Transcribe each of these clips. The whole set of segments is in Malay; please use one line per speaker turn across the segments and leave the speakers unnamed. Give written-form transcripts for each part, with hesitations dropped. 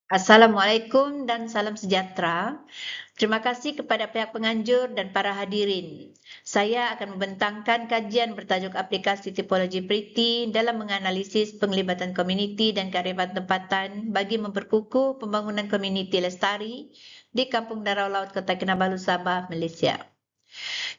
Assalamualaikum dan salam sejahtera. Terima kasih kepada pihak penganjur dan para hadirin. Saya akan membentangkan kajian bertajuk aplikasi tipologi Pretty dalam menganalisis penglibatan komuniti dan kearifan tempatan bagi memperkukuh pembangunan komuniti lestari di Kampung Darau Laut Kota Kinabalu, Sabah, Malaysia.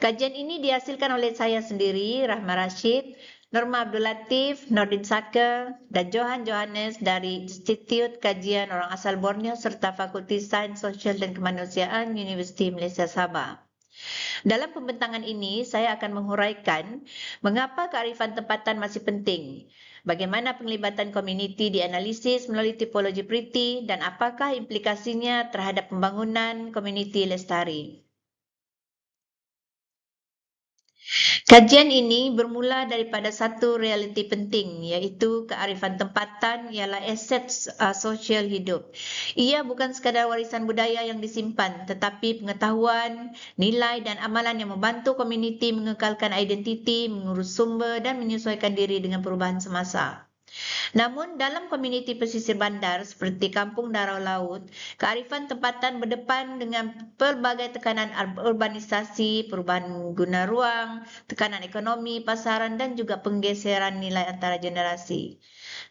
Kajian ini dihasilkan oleh saya sendiri, Rahma Rashid, Norma Abdul Latif, Nordin Saka, dan Johan Johannes dari Institut Kajian Orang Asal Borneo serta Fakulti Sains Sosial dan Kemanusiaan Universiti Malaysia Sabah. Dalam pembentangan ini, saya akan menghuraikan mengapa kearifan tempatan masih penting, bagaimana penglibatan komuniti dianalisis melalui tipologi Pretty, dan apakah implikasinya terhadap pembangunan komuniti lestari. Kajian ini bermula daripada satu realiti penting, iaitu kearifan tempatan ialah aset sosial hidup. Ia bukan sekadar warisan budaya yang disimpan, tetapi pengetahuan, nilai dan amalan yang membantu komuniti mengekalkan identiti, mengurus sumber dan menyesuaikan diri dengan perubahan semasa. Namun dalam komuniti pesisir bandar seperti Kampung Darau Laut, kearifan tempatan berdepan dengan pelbagai tekanan urbanisasi, perubahan guna ruang, tekanan ekonomi, pasaran dan juga penggeseran nilai antara generasi.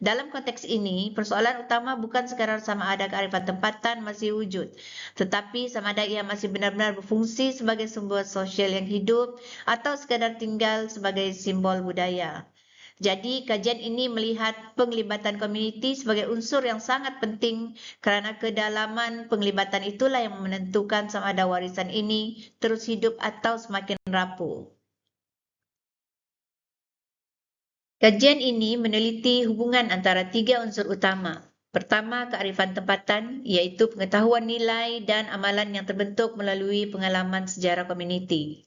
Dalam konteks ini, persoalan utama bukan sekadar sama ada kearifan tempatan masih wujud, tetapi sama ada ia masih benar-benar berfungsi sebagai sumber sosial yang hidup atau sekadar tinggal sebagai simbol budaya. Jadi, kajian ini melihat penglibatan komuniti sebagai unsur yang sangat penting kerana kedalaman penglibatan itulah yang menentukan sama ada warisan ini terus hidup atau semakin rapuh. Kajian ini meneliti hubungan antara tiga unsur utama. Pertama, kearifan tempatan, iaitu pengetahuan nilai dan amalan yang terbentuk melalui pengalaman sejarah komuniti.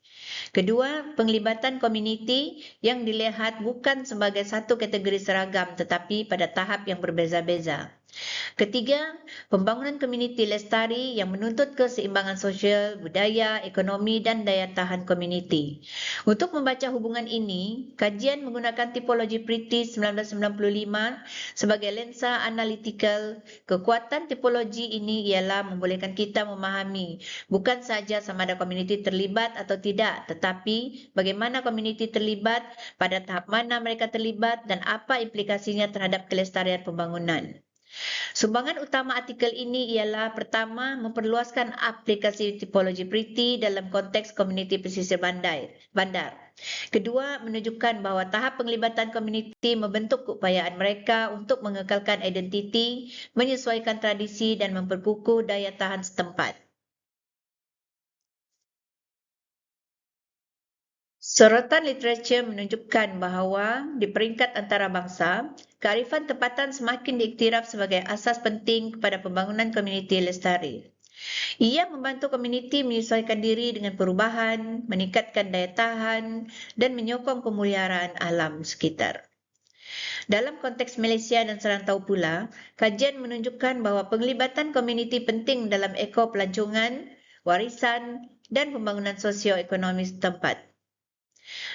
Kedua, penglibatan komuniti yang dilihat bukan sebagai satu kategori seragam tetapi pada tahap yang berbeza-beza. Ketiga, pembangunan komuniti lestari yang menuntut keseimbangan sosial, budaya, ekonomi dan daya tahan komuniti. Untuk membaca hubungan ini, kajian menggunakan tipologi Pretty 1995 sebagai lensa analitikal. Kekuatan tipologi ini ialah membolehkan kita memahami bukan sahaja sama ada komuniti terlibat atau tidak, tetapi bagaimana komuniti terlibat, pada tahap mana mereka terlibat dan apa implikasinya terhadap kelestarian pembangunan. Sumbangan utama artikel ini ialah pertama, memperluaskan aplikasi tipologi Pretty dalam konteks komuniti pesisir bandar. Kedua, menunjukkan bahawa tahap penglibatan komuniti membentuk keupayaan mereka untuk mengekalkan identiti, menyesuaikan tradisi dan memperkukuh daya tahan setempat. Sorotan literatur menunjukkan bahawa di peringkat antarabangsa, kearifan tempatan semakin diiktiraf sebagai asas penting kepada pembangunan komuniti lestari. Ia membantu komuniti menyesuaikan diri dengan perubahan, meningkatkan daya tahan dan menyokong pemeliharaan alam sekitar. Dalam konteks Malaysia dan serantau pula, kajian menunjukkan bahawa penglibatan komuniti penting dalam ekor pelancongan, warisan dan pembangunan sosio-ekonomi setempat.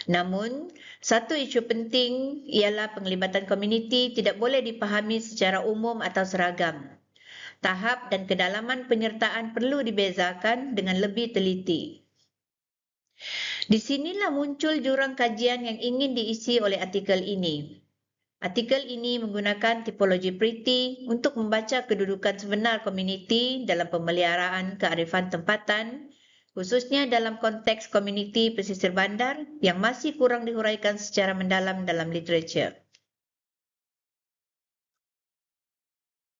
Namun, satu isu penting ialah penglibatan komuniti tidak boleh dipahami secara umum atau seragam. Tahap dan kedalaman penyertaan perlu dibezakan dengan lebih teliti. Di sinilah muncul jurang kajian yang ingin diisi oleh artikel ini. Artikel ini menggunakan tipologi Pretty untuk membaca kedudukan sebenar komuniti dalam pemeliharaan kearifan tempatan, khususnya dalam konteks komuniti pesisir bandar yang masih kurang dihuraikan secara mendalam dalam literatur.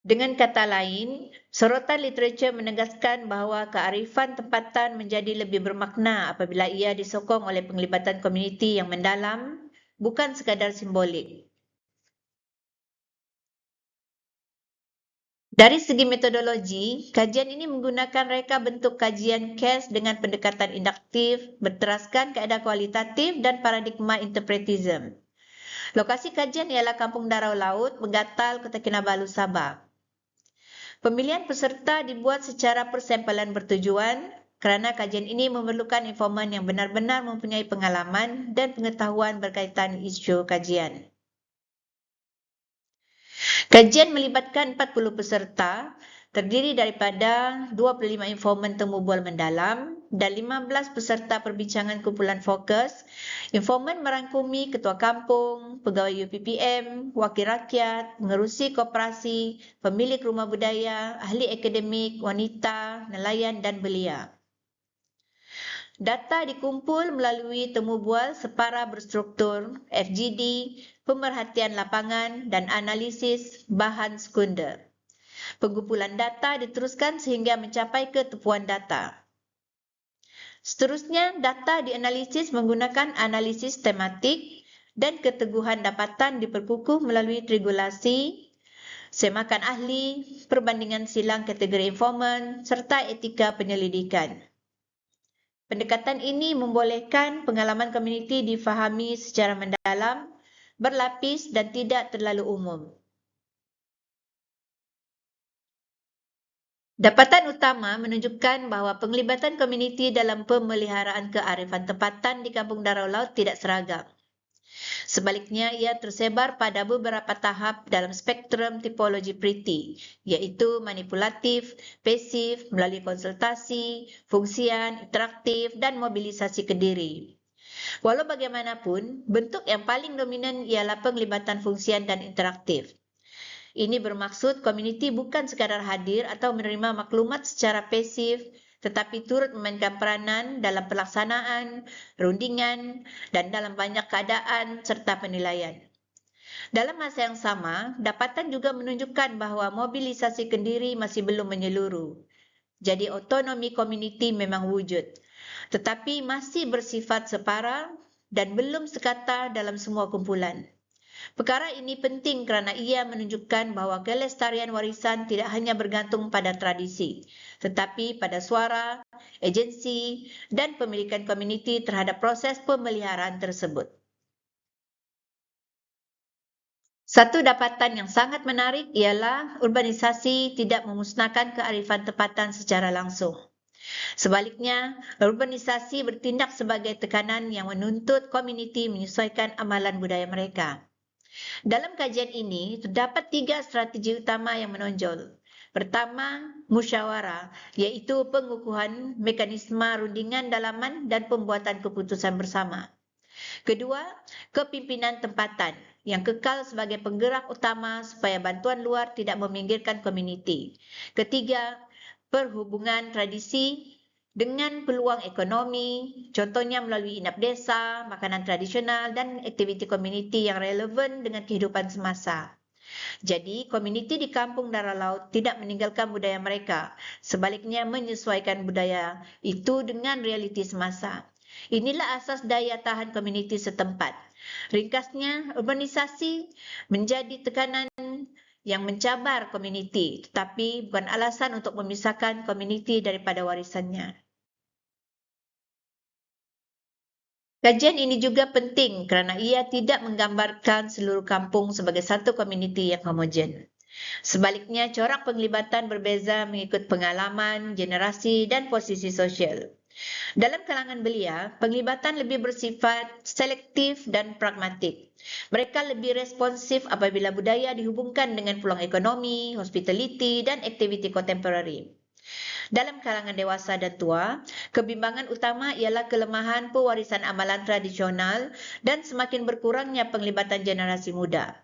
Dengan kata lain, sorotan literatur menegaskan bahawa kearifan tempatan menjadi lebih bermakna apabila ia disokong oleh penglibatan komuniti yang mendalam, bukan sekadar simbolik. Dari segi metodologi, kajian ini menggunakan reka bentuk kajian case dengan pendekatan induktif, berteraskan keadaan kualitatif dan paradigma interpretism. Lokasi kajian ialah Kampung Darau Laut, Megatal, Kota Kinabalu, Sabah. Pemilihan peserta dibuat secara persampalan bertujuan kerana kajian ini memerlukan informan yang benar-benar mempunyai pengalaman dan pengetahuan berkaitan isu kajian. Kajian melibatkan 40 peserta. terdiri daripada 25 informan temu bual mendalam dan 15 peserta perbincangan kumpulan fokus. Informan merangkumi ketua kampung, pegawai UPPM, wakil rakyat, pengerusi koperasi, pemilik rumah budaya, ahli akademik, wanita, nelayan dan belia. Data dikumpul melalui temu bual separa berstruktur, FGD, pemerhatian lapangan dan analisis bahan sekunder. Pengumpulan data diteruskan sehingga mencapai ketepuan data. Seterusnya, data dianalisis menggunakan analisis tematik dan keteguhan dapatan diperkukuh melalui triangulasi, semakan ahli, perbandingan silang kategori informan serta etika penyelidikan. Pendekatan ini membolehkan pengalaman komuniti difahami secara mendalam, berlapis dan tidak terlalu umum. Dapatan utama menunjukkan bahawa penglibatan komuniti dalam pemeliharaan kearifan tempatan di Kampung Darau Laut tidak seragam. Sebaliknya, ia tersebar pada beberapa tahap dalam spektrum tipologi Pretty, iaitu manipulatif, pasif, melalui konsultasi, fungsian, interaktif dan mobilisasi kediri. Walau bagaimanapun, bentuk yang paling dominan ialah penglibatan fungsian dan interaktif. Ini bermaksud komuniti bukan sekadar hadir atau menerima maklumat secara pasif, tetapi turut memainkan peranan dalam pelaksanaan, rundingan dan dalam banyak keadaan serta penilaian. Dalam masa yang sama, dapatan juga menunjukkan bahawa mobilisasi kendiri masih belum menyeluruh. Jadi otonomi komuniti memang wujud, tetapi masih bersifat separa dan belum sekata dalam semua kumpulan. Perkara ini penting kerana ia menunjukkan bahawa kelestarian warisan tidak hanya bergantung pada tradisi, tetapi pada suara, agensi dan pemilikan komuniti terhadap proses pemeliharaan tersebut. Satu dapatan yang sangat menarik ialah urbanisasi tidak memusnahkan kearifan tempatan secara langsung. Sebaliknya, urbanisasi bertindak sebagai tekanan yang menuntut komuniti menyesuaikan amalan budaya mereka. Dalam kajian ini, terdapat 3 strategi utama yang menonjol. Pertama, musyawarah, iaitu pengukuhan mekanisme rundingan dalaman dan pembuatan keputusan bersama. Kedua, kepimpinan tempatan, yang kekal sebagai penggerak utama supaya bantuan luar tidak meminggirkan komuniti. Ketiga, perhubungan tradisi dengan peluang ekonomi, contohnya melalui inap desa, makanan tradisional dan aktiviti komuniti yang relevan dengan kehidupan semasa. Jadi, komuniti di Kampung Darau Laut tidak meninggalkan budaya mereka, sebaliknya menyesuaikan budaya itu dengan realiti semasa. Inilah asas daya tahan komuniti setempat. Ringkasnya, urbanisasi menjadi tekanan yang mencabar komuniti, tetapi bukan alasan untuk memisahkan komuniti daripada warisannya. Kajian ini juga penting kerana ia tidak menggambarkan seluruh kampung sebagai satu komuniti yang homogen. Sebaliknya, corak penglibatan berbeza mengikut pengalaman, generasi dan posisi sosial. Dalam kalangan belia, penglibatan lebih bersifat selektif dan pragmatik. Mereka lebih responsif apabila budaya dihubungkan dengan peluang ekonomi, hospitality dan aktiviti kontemporari. Dalam kalangan dewasa dan tua, kebimbangan utama ialah kelemahan pewarisan amalan tradisional dan semakin berkurangnya penglibatan generasi muda.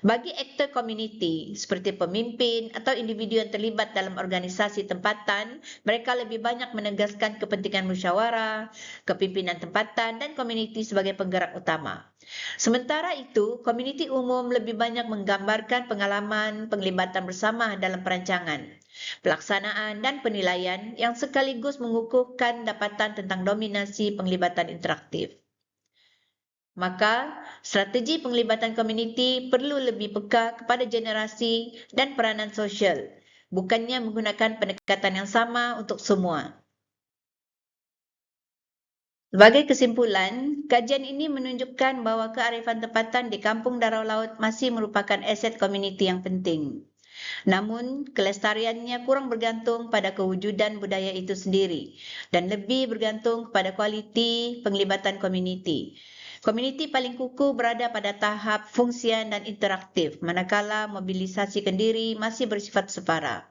Bagi aktor komuniti seperti pemimpin atau individu yang terlibat dalam organisasi tempatan, mereka lebih banyak menegaskan kepentingan musyawarah, kepimpinan tempatan dan komuniti sebagai penggerak utama. Sementara itu, komuniti umum lebih banyak menggambarkan pengalaman penglibatan bersama dalam perancangan, pelaksanaan dan penilaian yang sekaligus mengukuhkan dapatan tentang dominasi penglibatan interaktif. Maka, strategi penglibatan komuniti perlu lebih peka kepada generasi dan peranan sosial, bukannya menggunakan pendekatan yang sama untuk semua. Sebagai kesimpulan, kajian ini menunjukkan bahawa kearifan tempatan di Kampung Darau Laut masih merupakan aset komuniti yang penting. Namun, kelestariannya kurang bergantung pada kewujudan budaya itu sendiri dan lebih bergantung kepada kualiti penglibatan komuniti. Komuniti paling kukuh berada pada tahap fungsian dan interaktif, manakala mobilisasi kendiri masih bersifat separa.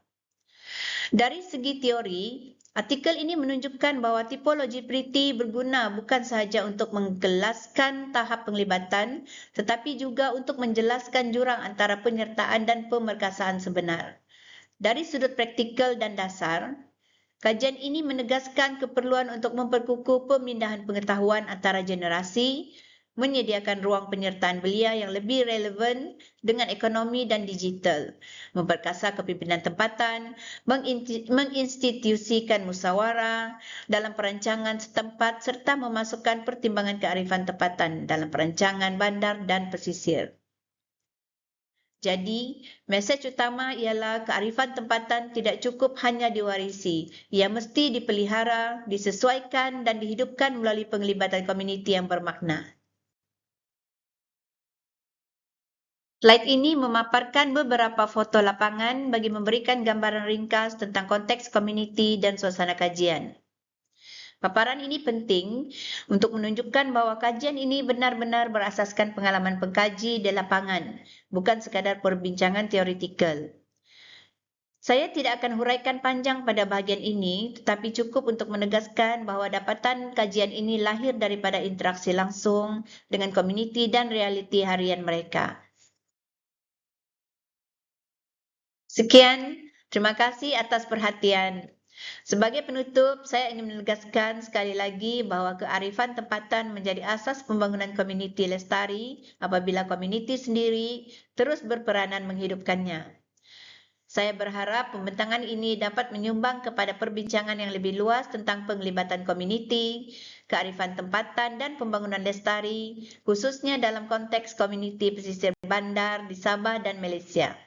Dari segi teori, artikel ini menunjukkan bahawa tipologi Pretty berguna bukan sahaja untuk menggelaskan tahap penglibatan, tetapi juga untuk menjelaskan jurang antara penyertaan dan pemerkasaan sebenar. Dari sudut praktikal dan dasar, kajian ini menegaskan keperluan untuk memperkukuh pemindahan pengetahuan antara generasi, menyediakan ruang penyertaan belia yang lebih relevan dengan ekonomi dan digital, memperkasa kepimpinan tempatan, menginstitusikan musyawarah dalam perancangan setempat serta memasukkan pertimbangan kearifan tempatan dalam perancangan bandar dan pesisir. Jadi, mesej utama ialah kearifan tempatan tidak cukup hanya diwarisi. Ia mesti dipelihara, disesuaikan dan dihidupkan melalui penglibatan komuniti yang bermakna. Slide ini memaparkan beberapa foto lapangan bagi memberikan gambaran ringkas tentang konteks komuniti dan suasana kajian. Paparan ini penting untuk menunjukkan bahawa kajian ini benar-benar berasaskan pengalaman pengkaji di lapangan, bukan sekadar perbincangan teoretikal. Saya tidak akan huraikan panjang pada bahagian ini, tetapi cukup untuk menegaskan bahawa dapatan kajian ini lahir daripada interaksi langsung dengan komuniti dan realiti harian mereka. Sekian, terima kasih atas perhatian. Sebagai penutup, saya ingin menegaskan sekali lagi bahawa kearifan tempatan menjadi asas pembangunan komuniti lestari apabila komuniti sendiri terus berperanan menghidupkannya. Saya berharap pembentangan ini dapat menyumbang kepada perbincangan yang lebih luas tentang penglibatan komuniti, kearifan tempatan dan pembangunan lestari, khususnya dalam konteks komuniti pesisir bandar di Sabah dan Malaysia.